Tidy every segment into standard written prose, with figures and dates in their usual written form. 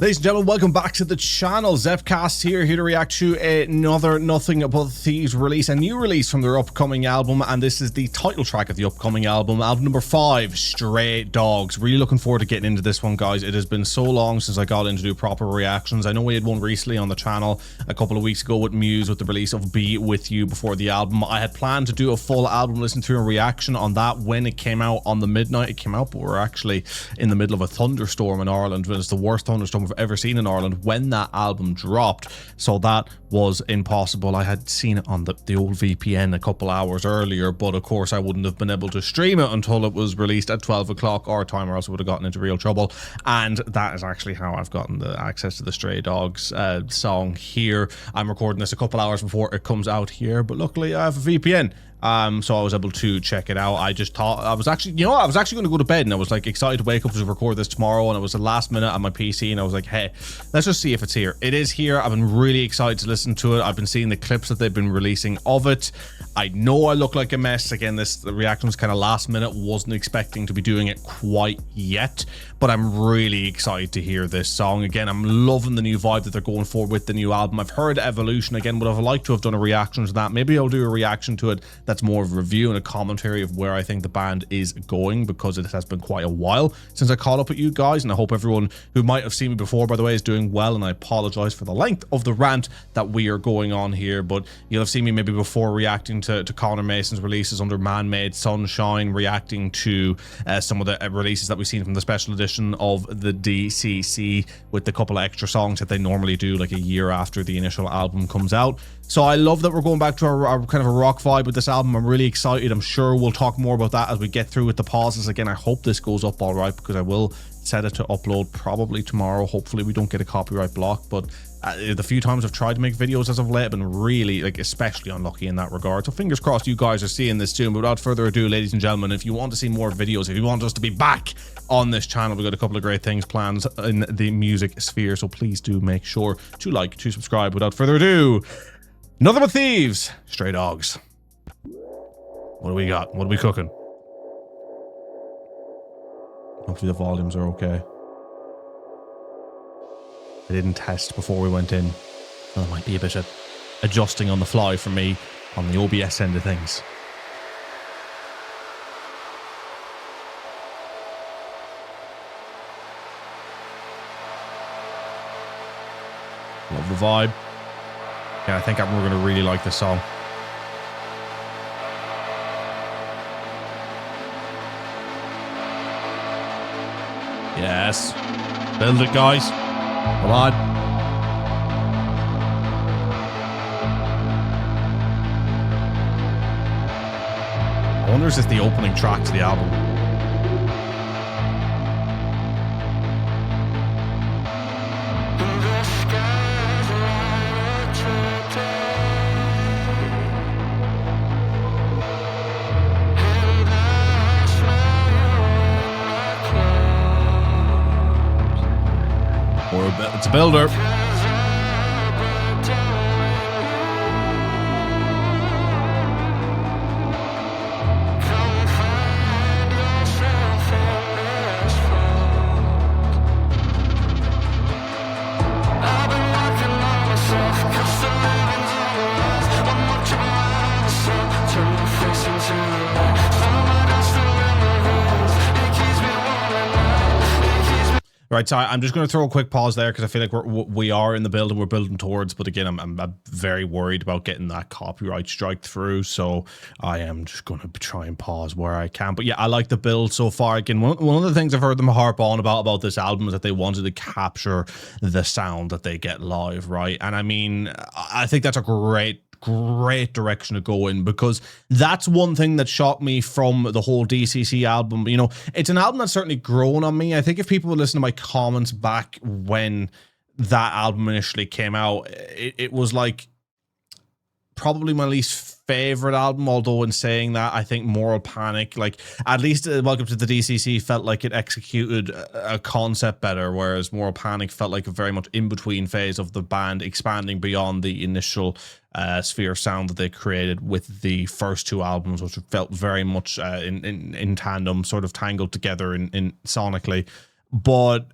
Ladies and gentlemen, welcome back to the channel. Zepcast here to react to another Nothing But Thieves release, a new release from their upcoming album, and this is the title track of the upcoming album number 5, Stray Dogs. Really looking forward to getting into this one, guys. It has been so long since I got in to do proper reactions. I know we had one recently on the channel a couple of weeks ago with Muse with the release of Be With You before the album. I had planned to do a full album listen through and reaction on that when it came out on the midnight. It came out, but we're actually in the middle of a thunderstorm in Ireland. It's the worst thunderstorm I've ever seen in Ireland when that album dropped, so that was impossible. I had seen it on the old VPN a couple hours earlier, but of course I wouldn't have been able to stream it until it was released at 12 o'clock our time, or else I would have gotten into real trouble. And that is actually how I've gotten the access to the Stray Dogs song here. I'm recording this a couple hours before it comes out here, but luckily I have a VPN. So I was able to check it out. I just thought I was actually going to go to bed, and I was like excited to wake up to record this tomorrow, and it was the last minute on my PC, and I was like, hey, let's just see if it's here. It is here. I've been really excited to listen to it. I've been seeing the clips that they've been releasing of it. I know I look like a mess. Again, the reaction was kind of last minute. Wasn't expecting to be doing it quite yet, but I'm really excited to hear this song. Again, I'm loving the new vibe that they're going for with the new album. I've heard Evolution. Again, would have liked to have done a reaction to that. Maybe I'll do a reaction to it that's more of a review and a commentary of where I think the band is going, because it has been quite a while since I caught up with you guys, and I hope everyone who might have seen me before, by the way, is doing well, and I apologize for the length of the rant that we are going on here, but you'll have seen me maybe before reacting to Connor Mason's releases under Man-Made Sunshine, reacting to some of the releases that we've seen from the special edition of the DCC with the couple of extra songs that they normally do like a year after the initial album comes out. So I love that we're going back to our kind of a rock vibe with this album. I'm really excited. I'm sure we'll talk more about that as we get through with the pauses. Again, I hope this goes up all right, because I will set it to upload probably tomorrow. Hopefully we don't get a copyright block, but the few times I've tried to make videos as of late have been really, like, especially unlucky in that regard. So fingers crossed you guys are seeing this soon. But without further ado, ladies and gentlemen, if you want to see more videos, if you want us to be back on this channel, we've got a couple of great things planned in the music sphere, so please do make sure to like, to subscribe. Without further ado, Nothing But Thieves, Stray Dogs. What do we got? What are we cooking? Hopefully the volumes are okay. I didn't test before we went in. There might be a bit of adjusting on the fly for me on the OBS end of things. Love the vibe. Yeah, I think we're going to really like this song. Yes. Build it, guys. Come on. I wonder if this is the opening track to the album. It's a builder. Right, so I'm just going to throw a quick pause there, because I feel like we are in the build and we're building towards, but again, I'm very worried about getting that copyright strike through, so I am just going to try and pause where I can. But yeah, I like the build so far. Again, one of the things I've heard them harp on about this album is that they wanted to capture the sound that they get live, right? And I mean, I think that's a great direction to go in, because that's one thing that shocked me from the whole DCC album. You know, it's an album that's certainly grown on me. I think if people would listen to my comments back when that album initially came out, it was like probably my least favorite album, although in saying that, I think Moral Panic, like, at least Welcome to the DCC felt like it executed a concept better, whereas Moral Panic felt like a very much in-between phase of the band expanding beyond the initial sphere of sound that they created with the first two albums, which felt very much in tandem, sort of tangled together in sonically. But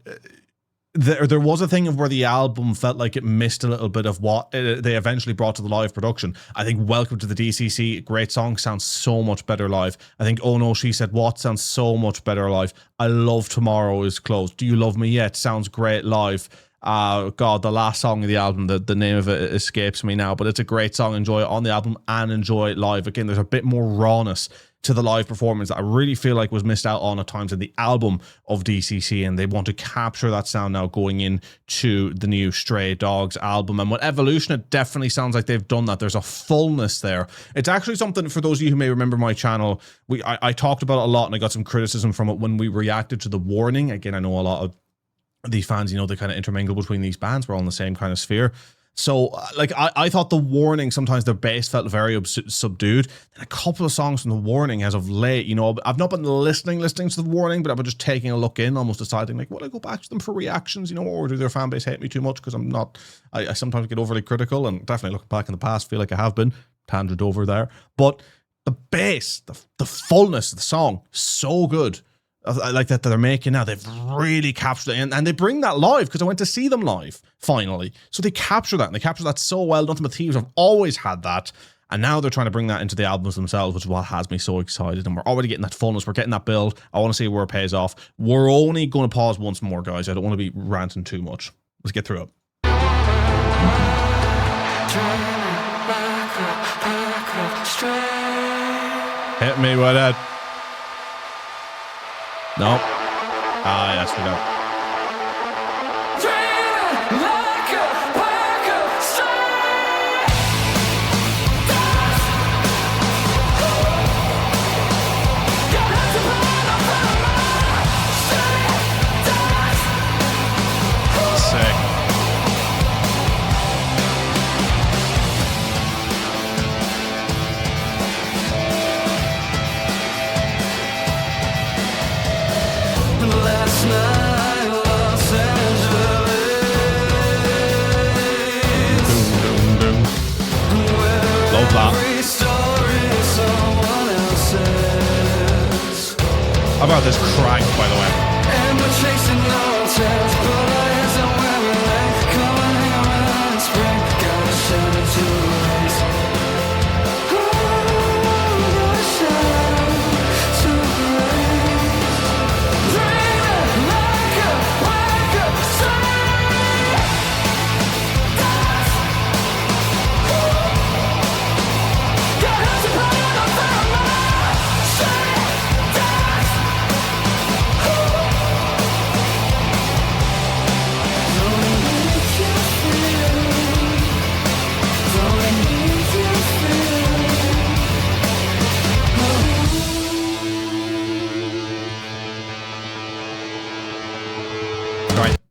there was a thing of where the album felt like it missed a little bit of what they eventually brought to the live production. I think Welcome to the DCC, great song, sounds so much better live. I think Oh No, She Said What sounds so much better live. I Love Tomorrow Is Close. Do You Love Me Yet sounds great live. God, the last song of the album, the name of it escapes me now, but it's a great song. Enjoy it on the album and enjoy it live. Again, there's a bit more rawness to the live performance that I really feel like was missed out on at times in the album of DCC, and they want to capture that sound now going into the new Stray Dogs album. And with Evolution, it definitely sounds like they've done that. There's a fullness there. It's actually something, for those of you who may remember my channel, I talked about it a lot, and I got some criticism from it when we reacted to The Warning. Again, I know a lot of these fans, you know, they kind of intermingle between these bands. We're all in the same kind of sphere. So, like, I thought The Warning, sometimes their bass felt very subdued. And a couple of songs from The Warning as of late, you know, I've not been listening to The Warning, but I've been just taking a look in, almost deciding, like, will I go back to them for reactions, you know, or do their fan base hate me too much? Because I'm not, I sometimes get overly critical, and definitely looking back in the past, feel like I have been. Tangent over there. But the bass, the fullness of the song, so good. I like that they're making now. They've really captured it, and they bring that live, because I went to see them live finally. So they capture that, and they capture that so well. Nothing But Thieves have always had that, and now they're trying to bring that into the albums themselves, which is what has me so excited. And we're already getting that fullness. We're getting that build. I want to see where it pays off. We're only going to pause once more, guys. I don't want to be ranting too much. Let's get through it. Hit me with it. No. Ah, yes, we go. Love that. How about this crank, by the way?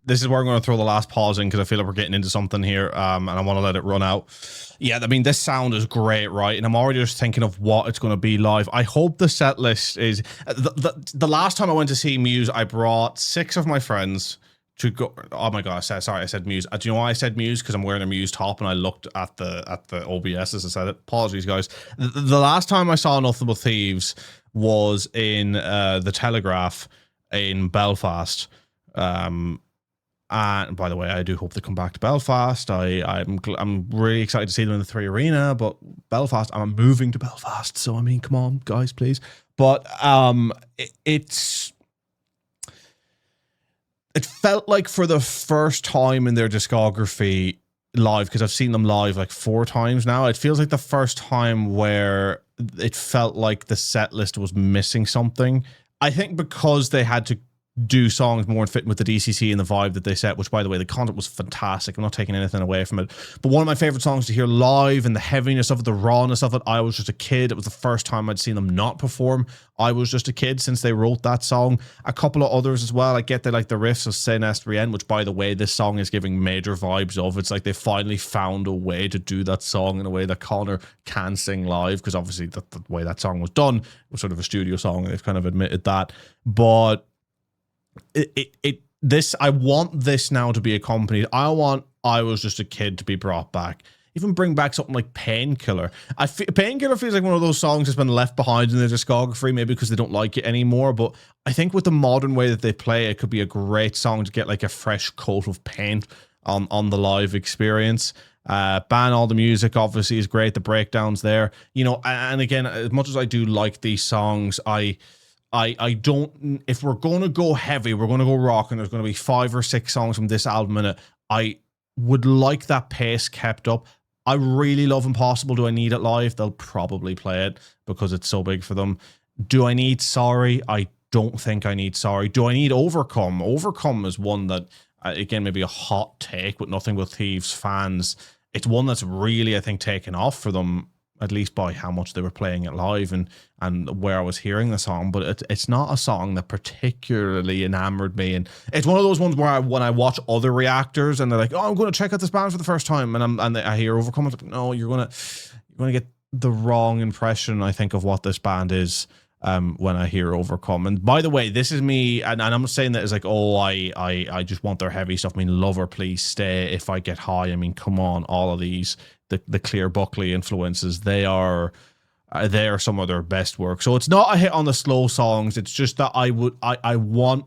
This is where I'm going to throw the last pause in, because I feel like we're getting into something here, and I want to let it run out. Yeah, I mean, this sound is great, right? And I'm already just thinking of what it's going to be live. I hope the set list is... The last time I went to see Muse, I brought 6 of my friends to go... Oh my god, I said Muse. Do you know why I said Muse? Because I'm wearing a Muse top, and I looked at the OBS as I said it. Apologies, guys. The last time I saw Nothing But Thieves was in the Telegraph in Belfast. And by the way, I do hope they come back to Belfast. I'm really excited to see them in the 3 Arena, but Belfast, I'm moving to Belfast, so I mean, come on, guys, please. But it felt like, for the first time in their discography live, because I've seen them live like 4 times now, it feels like the first time where it felt like the set list was missing something. I think because they had to do songs more in fit with the DCC and the vibe that they set, which, by the way, the content was fantastic. I'm not taking anything away from it. But one of my favorite songs to hear live, and the heaviness of it, the rawness of it. I Was Just a Kid. It was the first time I'd seen them not perform I Was Just a Kid since they wrote that song. A couple of others as well. I get they like the riffs of C'est N'est Rien, which, by the way, this song is giving major vibes of. It's like they finally found a way to do that song in a way that Connor can sing live, because obviously the way that song was done was sort of a studio song, and they've kind of admitted that. But I want this now to be accompanied. I want I Was Just a Kid to be brought back. even bring back something like Painkiller. Painkiller feels like one of those songs that's been left behind in the discography, maybe because they don't like it anymore. But I think with the modern way that they play, it could be a great song to get like a fresh coat of paint on the live experience. Ban All the Music obviously is great. The breakdowns there, you know, and again, as much as I do like these songs, I don't, if we're going to go heavy, we're going to go rock, and there's going to be 5 or 6 songs from this album in it, I would like that pace kept up. I really love Impossible. Do I need it live? They'll probably play it because it's so big for them. Do I need Sorry? I don't think I need Sorry. Do I need Overcome? Overcome is one that, again, maybe a hot take with Nothing But Thieves fans. It's one that's really, I think, taken off for them, at least by how much they were playing it live and where I was hearing the song. But it's not a song that particularly enamored me. And it's one of those ones where when I watch other reactors and they're like, oh, I'm going to check out this band for the first time, and I hear Overcome, it's like, no, you're going to get the wrong impression, I think, of what this band is when I hear Overcome. And by the way, this is me, and I'm not saying that it's like, oh, I just want their heavy stuff. I mean, Lover, Please Stay, If I Get High. I mean, come on, all of these, the Clear Buckley influences, they are some of their best work. So it's not a hit on the slow songs. It's just that I want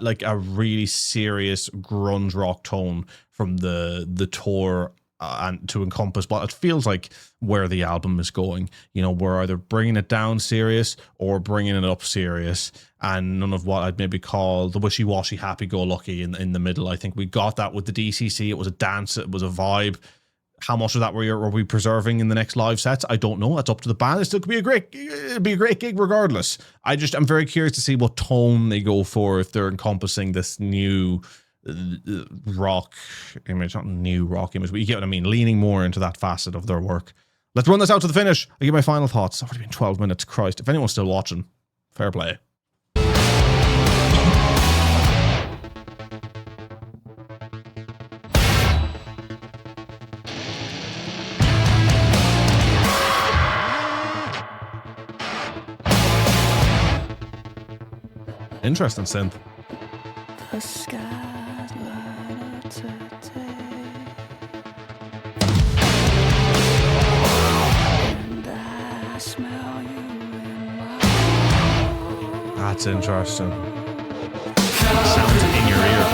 like a really serious grunge rock tone from the tour, and to encompass what it feels like where the album is going. You know, we're either bringing it down serious or bringing it up serious, and none of what I'd maybe call the wishy-washy happy-go-lucky in the middle. I think we got that with the DCC. It was a dance, it was a vibe. How much of that were we preserving in the next live sets? I don't know. That's up to the band. It still could be it'd be a great gig regardless. I'm very curious to see what tone they go for if they're encompassing this new rock image, not new rock image, but you get what I mean, leaning more into that facet of their work. Let's run this out to the finish. I'll give my final thoughts. It's already been 12 minutes. Christ, if anyone's still watching, fair play. Interesting synth. The sky's lighter today, and I smell you in my home. That's interesting. Sounds in your ear.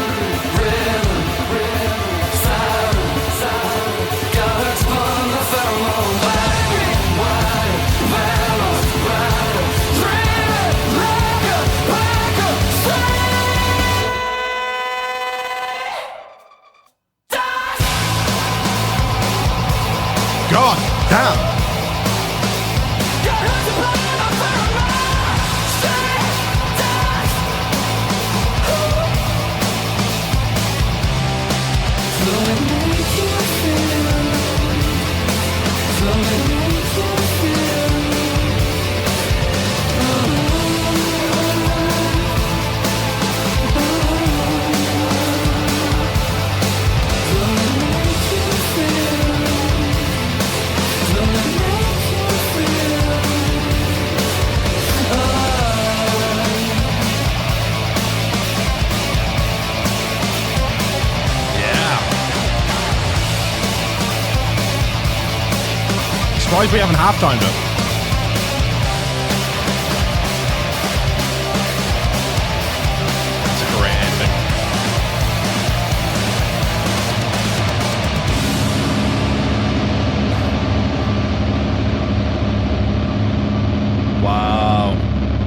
God damn. Surprised we haven't half-timed it. That's a great ending. Wow.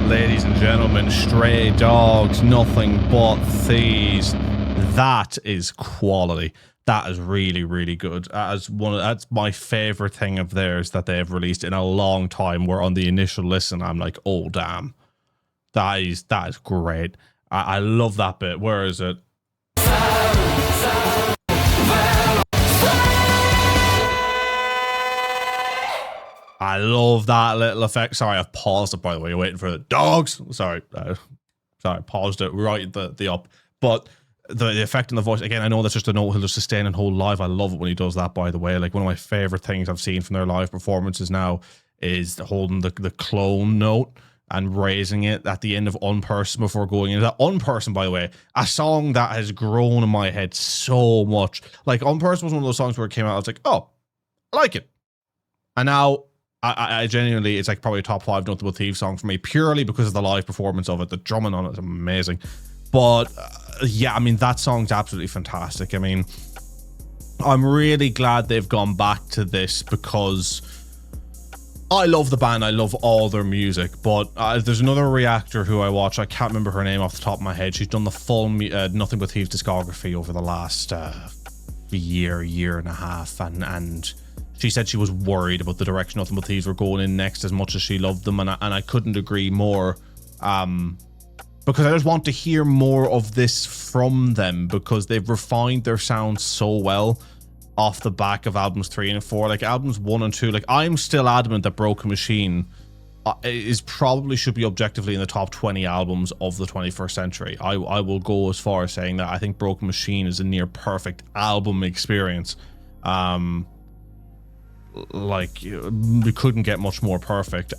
Ladies and gentlemen, Stray Dogs, Nothing But Thieves. That is quality. That is really, really good. That's my favorite thing of theirs that they have released in a long time. Where on the initial listen, I'm like, oh damn, that is great. I love that bit. Where is it? I love that little effect. Sorry, I've paused it, by the way. You're waiting for the dogs. Sorry, paused it right at the up, but. The effect in the voice, again, I know that's just a note he'll just sustain and hold live. I love it when he does that, by the way. Like, one of my favorite things I've seen from their live performances now is holding the clone note and raising it at the end of Unperson before going into that. Unperson, by the way, a song that has grown in my head so much. Like, Unperson was one of those songs where it came out, I was like, oh, I like it. And now, I genuinely, it's like probably a top 5 Nothing But Thieves song for me, purely because of the live performance of it. The drumming on it is amazing. But, yeah, I mean, that song's absolutely fantastic. I mean, I'm really glad they've gone back to this because I love the band. I love all their music. But there's another reactor who I watch. I can't remember her name off the top of my head. She's done the full Nothing But Thieves discography over the last year and a half. And she said she was worried about the direction Nothing But Thieves were going in next as much as she loved them. And I couldn't agree more. Because I just want to hear more of this from them, because they've refined their sound so well off the back of albums 3 and 4. Like, albums 1 and 2, like, I'm still adamant that Broken Machine is probably should be objectively in the top 20 albums of the 21st century. I will go as far as saying that I think Broken Machine is a near perfect album experience. Like, we couldn't get much more perfect.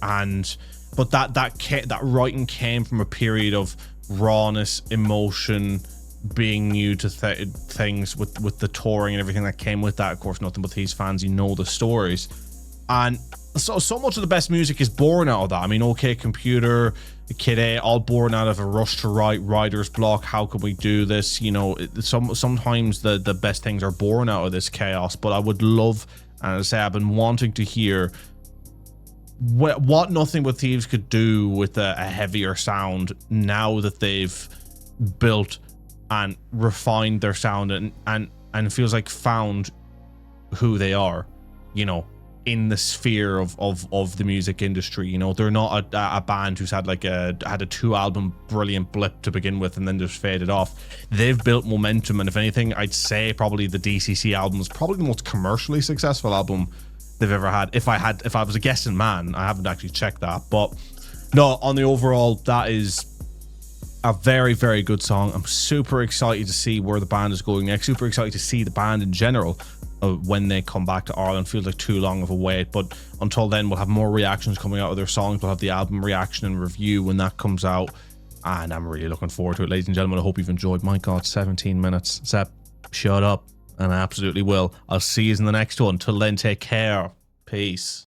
But that writing came from a period of rawness, emotion, being new to things with the touring and everything that came with that. Of course, Nothing But Thieves fans, you know the stories. And so much of the best music is born out of that. I mean, OK Computer, Kid A, all born out of a rush to write, writer's block. How can we do this? You know, sometimes the best things are born out of this chaos. But I would love, and as I say, I've been wanting to hear what Nothing But Thieves could do with a heavier sound now that they've built and refined their sound and feels like found who they are, you know, in the sphere of the music industry. You know, they're not a band who's had a 2-album brilliant blip to begin with and then just faded off. They've built momentum, and if anything, I'd say probably the DCC album is probably the most commercially successful album they've ever had. If I was a guessing man, I haven't actually checked that, but no, on the overall, that is a very, very good song. I'm super excited to see where the band is going next. Super excited to see the band in general when they come back to Ireland. Feels like too long of a wait, but until then, we'll have more reactions coming out of their songs. We'll have the album reaction and review when that comes out, and I'm really looking forward to it. Ladies and gentlemen, I hope you've enjoyed. My God, 17 minutes. Sepp, shut up. And I absolutely will. I'll see you in the next one. Till then, take care. Peace.